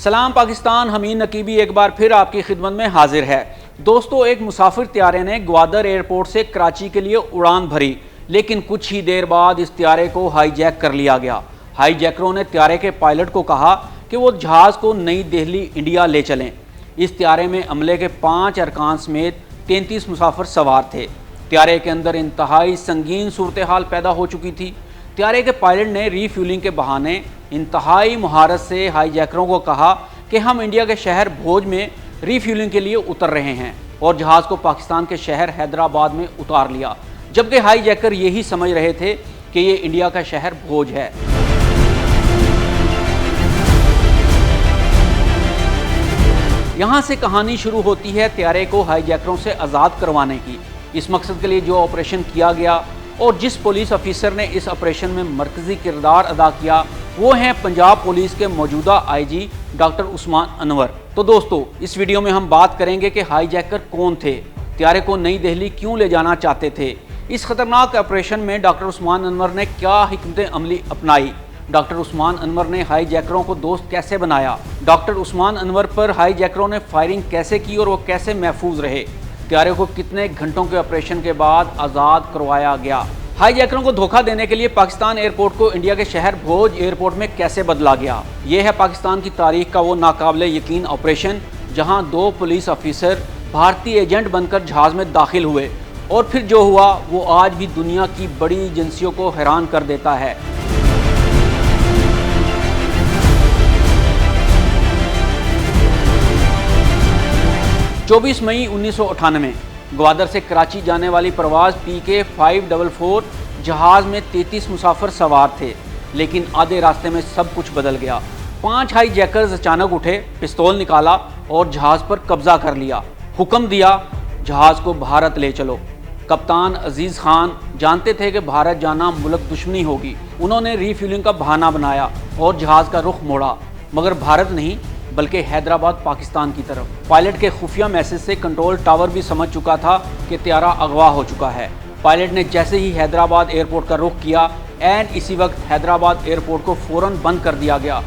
सलाम पाकिस्तान, हमीद नकीबी एक बार फिर आपकी खिदमत में हाजिर है। दोस्तों, एक मुसाफिर त्यारे ने ग्वादर एयरपोर्ट से कराची के लिए उड़ान भरी, लेकिन कुछ ही देर बाद इस त्यारे को हाईजैक कर लिया गया। हाईजैकरों ने त्यारे के पायलट को कहा कि वो जहाज़ को नई दिल्ली इंडिया ले चलें। इस त्यारे में अमले के 5 अरकान समेत 33 मुसाफिर सवार थे। त्यारे के अंदर इंतहाई संगीन सूरत हाल पैदा हो चुकी थी। त्यारे के पायलट ने रीफ्यूलिंग के बहाने इंतहाई महारत से हाईजैकरों को कहा कि हम इंडिया के शहर भोज में रीफ्यूलिंग के लिए उतर रहे हैं, और जहाज़ को पाकिस्तान के शहर हैदराबाद में उतार लिया, जबकि हाईजैकर यही समझ रहे थे कि ये इंडिया का शहर भोज है। यहाँ से कहानी शुरू होती है त्यारे को हाईजैकरों से आज़ाद करवाने की। इस मकसद के लिए जो ऑपरेशन किया गया और जिस पुलिस ऑफिसर ने इस ऑपरेशन में मरकज़ी किरदार अदा किया, वो हैं पंजाब पुलिस के मौजूदा आईजी डॉक्टर उस्मान अनवर। तो दोस्तों, इस वीडियो में हम बात करेंगे कि हाईजैकर कौन थे, त्यारे को नई दिल्ली क्यों ले जाना चाहते थे, इस खतरनाक ऑपरेशन में डॉक्टर उस्मान अनवर ने क्या हिकमत अमली अपनाई, डॉक्टर उस्मान अनवर ने हाईजैकरों को दोस्त कैसे बनाया, डॉक्टर उस्मान अनवर पर हाईजैकरों ने फायरिंग कैसे की और वो कैसे महफूज रहे, त्यारे को कितने घंटों के ऑपरेशन के बाद आज़ाद करवाया गया, हाईजैकरों को धोखा देने के लिए पाकिस्तान एयरपोर्ट को इंडिया के शहर भोज एयरपोर्ट में कैसे बदला गया। ये है पाकिस्तान की तारीख का वो नाकाबिले यकीन ऑपरेशन जहां 2 पुलिस ऑफिसर भारतीय एजेंट बनकर जहाज़ में दाखिल हुए, और फिर जो हुआ वो आज भी दुनिया की बड़ी एजेंसियों को हैरान कर देता है। चौबीस मई 1998 ग्वादर से कराची जाने वाली परवाज़ PK 544 जहाज़ में 33 मुसाफिर सवार थे, लेकिन आधे रास्ते में सब कुछ बदल गया। 5 हाईजैकर्स अचानक उठे, पिस्तौल निकाला और जहाज़ पर कब्जा कर लिया। हुक्म दिया, जहाज़ को भारत ले चलो। कप्तान अजीज़ खान जानते थे कि भारत जाना मुल्क दुश्मनी होगी। उन्होंने रीफ्यूलिंग का बहाना बनाया और जहाज़ का रुख मोड़ा, मगर भारत नहीं बल्कि हैदराबाद पाकिस्तान की तरफ। पायलट के खुफिया मैसेज से कंट्रोल टावर भी समझ चुका था कि त्यारा अगवा हो चुका है। पायलट ने जैसे ही हैदराबाद एयरपोर्ट का रुख किया, एंड इसी वक्त हैदराबाद एयरपोर्ट को फ़ौरन बंद कर दिया गया।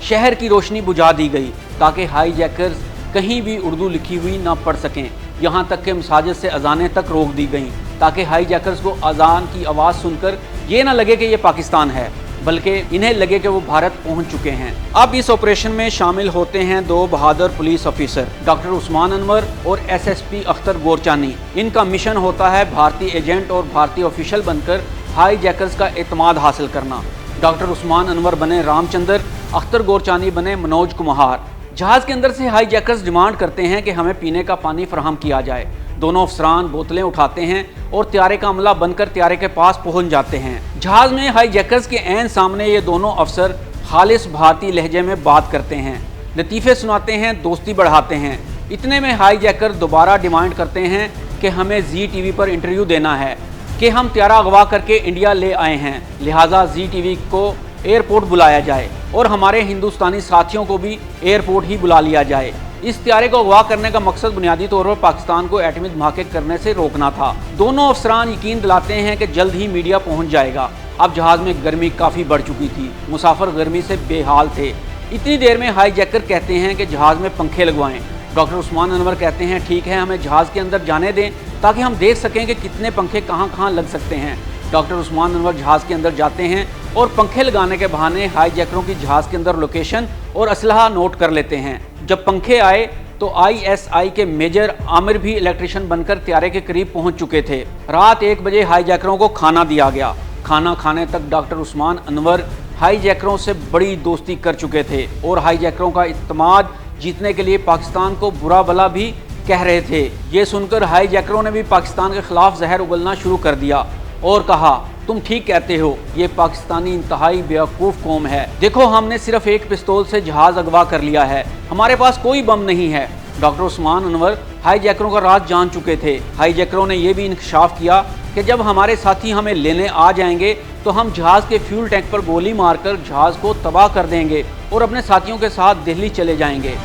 शहर की रोशनी बुझा दी गई ताकि हाईजैकर्स कहीं भी उर्दू लिखी हुई ना पढ़ सकें। यहाँ तक कि मसाजिद से अजानें तक रोक दी गईं ताकि हाईजैकर्स को अजान की आवाज़ सुनकर ये ना लगे कि ये पाकिस्तान है, बल्कि इन्हें लगे कि वो भारत पहुंच चुके हैं। अब इस ऑपरेशन में शामिल होते हैं 2 बहादुर police officer, doctor Usman Anwar और SSP अख्तर गोरचानी। इनका मिशन होता है भारतीय एजेंट और भारतीय ऑफिशियल बनकर हाईजैकर्स का एतमाद हासिल करना। डॉक्टर उस्मान अनवर बने रामचंद्र, अख्तर गोरचानी बने मनोज कुमार। जहाज़ के अंदर से हाईजैकर्स डिमांड करते हैं कि हमें पीने का पानी फराहम किया जाए। दोनों अफसरान बोतलें उठाते हैं और त्यारे का अमला बनकर त्यारे के पास पहुंच जाते हैं। जहाज़ में हाईजैकर्स के ऐन सामने ये दोनों अफसर खालिस भारतीय लहजे में बात करते हैं, लतीफ़े सुनाते हैं, दोस्ती बढ़ाते हैं। इतने में हाईजैकर दोबारा डिमांड करते हैं कि हमें ZTV पर इंटरव्यू देना है कि हम त्यारा अगवा करके इंडिया ले आए हैं, लिहाजा ZTV को एयरपोर्ट बुलाया जाए और हमारे हिंदुस्तानी साथियों को भी एयरपोर्ट ही बुला लिया जाए। इस त्यारे को अगवा करने का मकसद बुनियादी तौर पर पाकिस्तान को एटमी धमाके करने से रोकना था। दोनों अफसरान यकीन दिलाते हैं कि जल्द ही मीडिया पहुंच जाएगा। अब जहाज़ में गर्मी काफ़ी बढ़ चुकी थी, मुसाफिर गर्मी से बेहाल थे। इतनी देर में हाईजैकर कहते हैं कि जहाज़ में पंखे लगवाएं। डॉक्टर उस्मान अनवर कहते हैं ठीक है, हमें जहाज़ के अंदर जाने दें ताकि हम देख सकें कि कितने पंखे कहाँ कहाँ लग सकते हैं। डॉक्टर उस्मान अनवर जहाज़ के अंदर जाते हैं और पंखे लगाने के बहाने हाईजैकरों की जहाज़ के अंदर लोकेशन और असलहा नोट कर लेते हैं। जब पंखे आए तो ISI के मेजर आमिर भी इलेक्ट्रिशियन बनकर त्यारे के करीब पहुंच चुके थे। रात 1 बजे हाईजैकरों को खाना दिया गया। खाना खाने तक डॉक्टर उस्मान अनवर हाईजैकरों से बड़ी दोस्ती कर चुके थे और हाईजैकरों का इत्मीनान जीतने के लिए पाकिस्तान को बुरा भला भी कह रहे थे। ये सुनकर हाईजैकरों ने भी पाकिस्तान के खिलाफ जहर उगलना शुरू कर दिया और कहा, तुम ठीक कहते हो, ये पाकिस्तानी इंतहाई बेवकूफ़ कौम है। देखो, हमने सिर्फ एक पिस्तौल से जहाज़ अगवा कर लिया है, हमारे पास कोई बम नहीं है। डॉक्टर उस्मान अनवर हाईजैकरों का राज जान चुके थे। हाईजैकरों ने यह भी इंकशाफ किया कि जब हमारे साथी हमें लेने आ जाएंगे तो हम जहाज़ के फ्यूल टैंक पर गोली मारकर जहाज़ को तबाह कर देंगे और अपने साथियों के साथ दिल्ली चले जाएंगे।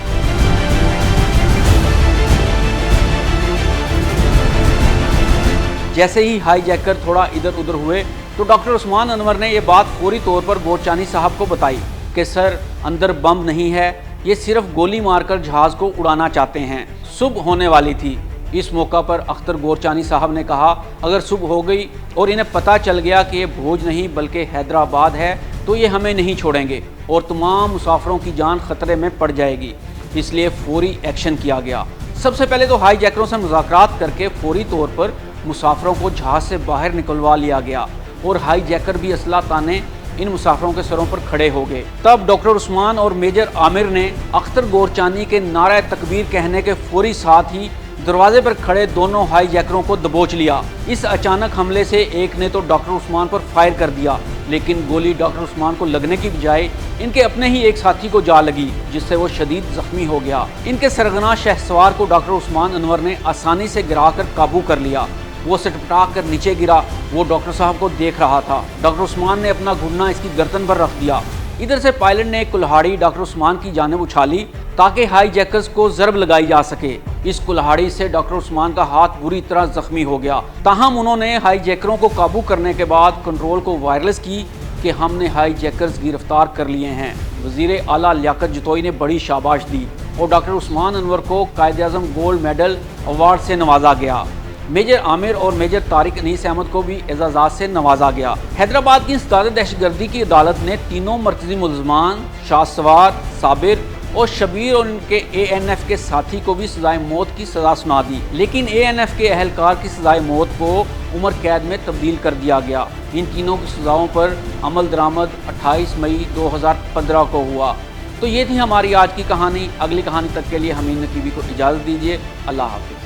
जैसे ही हाईजैकर थोड़ा इधर उधर हुए तो डॉक्टर उस्मान अनवर ने यह बात फौरी तौर पर गोरचानी साहब को बताई कि सर, अंदर बम नहीं है, یہ صرف گولی مار کر جہاز کو اڑانا چاہتے ہیں۔ صبح ہونے والی تھی۔ اس موقع پر اختر گورچانی صاحب نے کہا، اگر صبح ہو گئی اور انہیں پتہ چل گیا کہ یہ بھوج نہیں بلکہ حیدرآباد ہے تو یہ ہمیں نہیں چھوڑیں گے اور تمام مسافروں کی جان خطرے میں پڑ جائے گی، اس لیے فوری ایکشن کیا گیا۔ سب سے پہلے تو ہائی جیکروں سے مذاکرات کر کے فوری طور پر مسافروں کو جہاز سے باہر نکلوا لیا گیا اور ہائی جیکر بھی اسلحہ تانے ان مسافروں کے سروں پر کھڑے ہو گئے۔ تب ڈاکٹر عثمان اور میجر عامر نے اختر گورچانی کے نعرہ تکبیر کہنے کے فوری ساتھ ہی دروازے پر کھڑے دونوں ہائی جیکروں کو دبوچ لیا۔ اس اچانک حملے سے ایک نے تو ڈاکٹر عثمان پر فائر کر دیا، لیکن گولی ڈاکٹر عثمان کو لگنے کی بجائے ان کے اپنے ہی ایک ساتھی کو جا لگی، جس سے وہ شدید زخمی ہو گیا۔ ان کے سرغنہ شہسوار کو ڈاکٹر عثمان انور نے آسانی سے گرا کر قابو کر لیا۔ وہ سٹپٹا کر نیچے گرا۔ وہ ڈاکٹر صاحب کو دیکھ رہا تھا۔ ڈاکٹر عثمان نے اپنا گھٹنا اس کی گردن پر رکھ دیا۔ ادھر سے پائلٹ نے ایک کلہاڑی ڈاکٹر عثمان کی جانب اچھالی تاکہ ہائی جیکرز کو ضرب لگائی جا سکے۔ اس کلہاڑی سے ڈاکٹر عثمان کا ہاتھ بری طرح زخمی ہو گیا۔ تاہم انہوں نے ہائی جیکروں کو قابو کرنے کے بعد کنٹرول کو وائرلیس کی کہ ہم نے ہائی جیکرز گرفتار کر لیے ہیں۔ وزیر اعلیٰ لیاقت جتوئی نے بڑی شاباش دی اور ڈاکٹر عثمان انور کو Quaid Azam gold medal award سے نوازا گیا۔ میجر عامر اور میجر طارق انیس احمد کو بھی اعزازات سے نوازا گیا۔ حیدرآباد کی انسداد دہشت گردی کی عدالت نے تینوں مرکزی ملزمان شہسوار، صابر اور شبیر اور ان کے ANF کے ساتھی کو بھی سزائے موت کی سزا سنا دی، لیکن ANF کے اہلکار کی سزائے موت کو عمر قید میں تبدیل کر دیا گیا۔ ان تینوں کی سزاؤں پر عمل درآمد 28 مئی 2015 کو ہوا۔ تو یہ تھی ہماری آج کی کہانی۔ اگلی کہانی تک کے لیے ہمیں ٹی وی کو اجازت دیجیے۔ اللہ حافظ۔